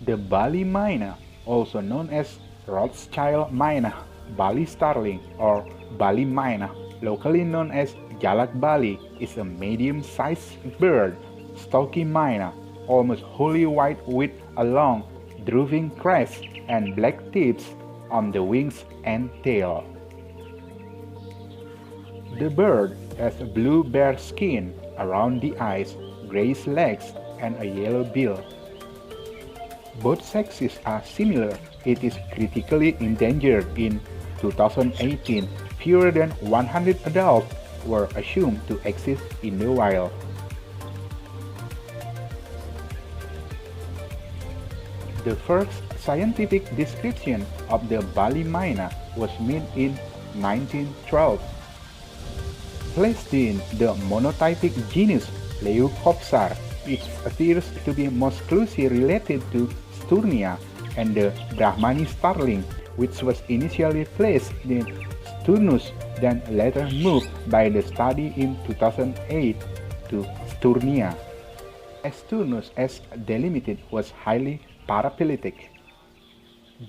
The Bali Myna, also known as Rothschild Myna, Bali Starling, or Bali Myna, locally known as Jalak Bali, is a medium-sized bird, stocky mynah, almost wholly white with a long, drooping crest and black tips on the wings and tail. The bird has a blue bare skin around the eyes, grayish legs, and a yellow bill. Both sexes are similar. It is critically endangered in 2018. Fewer than 100 adults were assumed to exist in the wild. The first scientific description of the Bali Myna was made in 1912. Placed in the monotypic genus Leucopsar, it appears to be most closely related to Sturnia and the Brahmani starling, which was initially placed in Sturnus, then later moved by the study in 2008 to Sturnia. Sturnus, as delimited, was highly paraphyletic.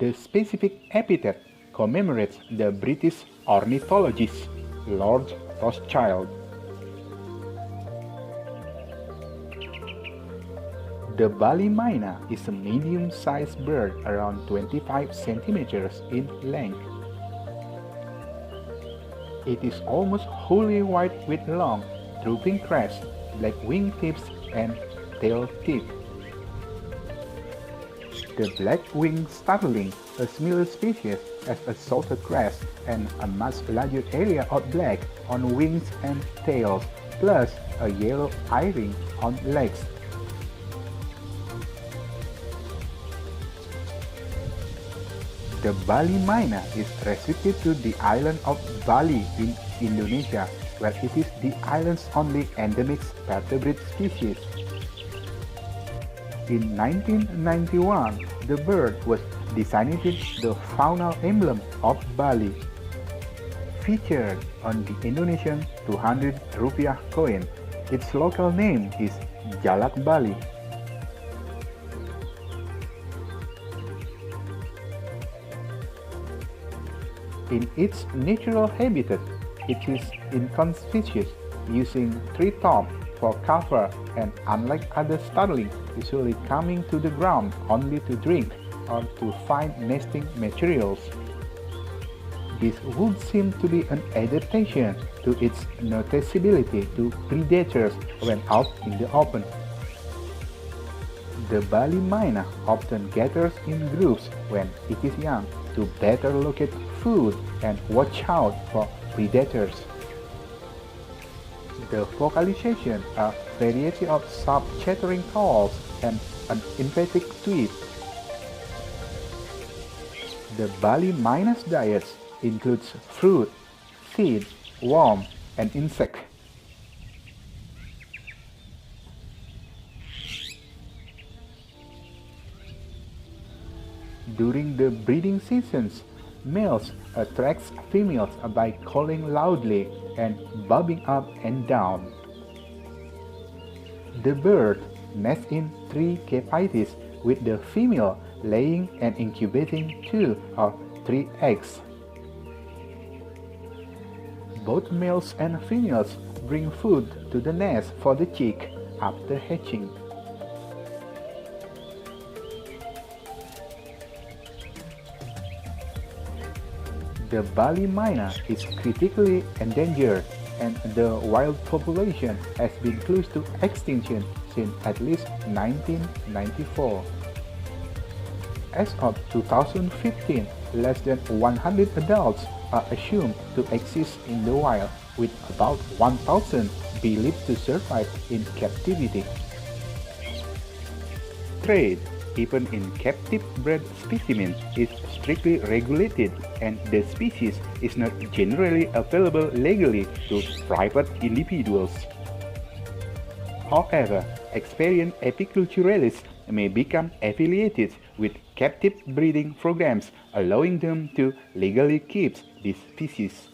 The specific epithet commemorates the British ornithologist Lord Rothschild. The Bali Myna is a medium-sized bird around 25 centimeters in length. It is almost wholly white with long, drooping crest, black wing tips, and tail tip. The black-winged starling, a similar species, has a salted crest and a much larger area of black on wings and tails, plus a yellow eye-ring on legs. The Bali Myna is restricted to the island of Bali in Indonesia, where it is the island's only endemic vertebrate species. In 1991, the bird was designated the faunal emblem of Bali. Featured on the Indonesian 200 rupiah coin, its local name is Jalak Bali. In its natural habitat, it is inconspicuous, using treetop for cover and, unlike other starlings, usually coming to the ground only to drink or to find nesting materials. This would seem to be an adaptation to its noticeability to predators when out in the open. The Bali Myna often gathers in groups when it is young to better locate food and watch out for predators. The vocalization are variety of soft chattering calls and an emphatic tweet. The Bali Myna's diet includes fruit, seed, worm, and insect. During the breeding seasons, males attract females by calling loudly and bobbing up and down. The bird nests in three cavities, with the female laying and incubating 2 or 3 eggs. Both males and females bring food to the nest for the chick after hatching. The Bali Myna is critically endangered, and the wild population has been close to extinction since at least 1994. As of 2015, less than 100 adults are assumed to exist in the wild, with about 1,000 believed to survive in captivity. Trade, even in captive bred specimens, is strictly regulated, and the species is not generally available legally to private individuals. However, experienced apiculturalists may become affiliated with captive breeding programs, allowing them to legally keep this species.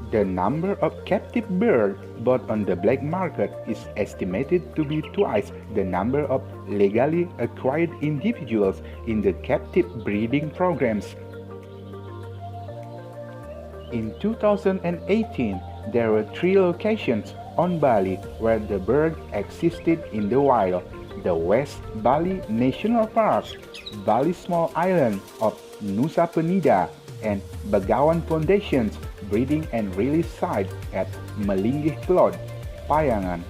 The number of captive birds bought on the black market is estimated to be twice the number of legally acquired individuals in the captive breeding programs. In 2018, there were 3 locations on Bali where the bird existed in the wild: the West Bali National Park, Bali Small Island of Nusa Penida, and Begawan Foundation's breeding and release site at Melinggih Plot, Payangan.